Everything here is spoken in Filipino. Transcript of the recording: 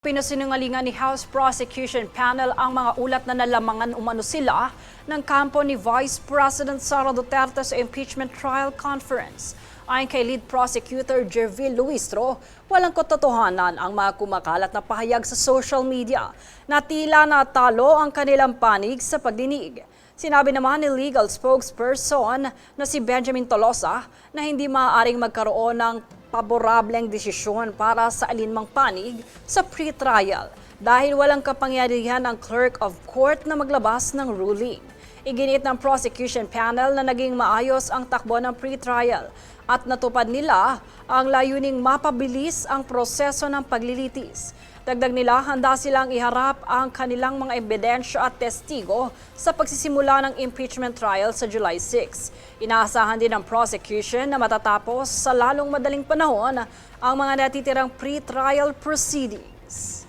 Pinasinungalingan ni House Prosecution Panel ang mga ulat na nalamangan umano sila ng kampo ni Vice President Sara Duterte sa impeachment trial conference. Ayon kay Lead Prosecutor Jervil Luistro, walang katotohanan ang mga kumakalat na pahayag sa social media na tila natalo ang kanilang panig sa pagdinig. Sinabi naman ni legal spokesperson na si Benjamin Tolosa na hindi maaaring magkaroon ng paborableng desisyon para sa alinmang panig sa pre-trial dahil walang kapangyarihan ang clerk of court na maglabas ng ruling. Iginit ng prosecution panel na naging maayos ang takbo ng pre-trial at natupad nila ang layuning mapabilis ang proseso ng paglilitis. Dagdag nila, handa silang iharap ang kanilang mga ebidensya at testigo sa pagsisimula ng impeachment trial sa July 6. Inaasahan din ng prosecution na matatapos sa lalong madaling panahon ang mga natitirang pre-trial proceedings.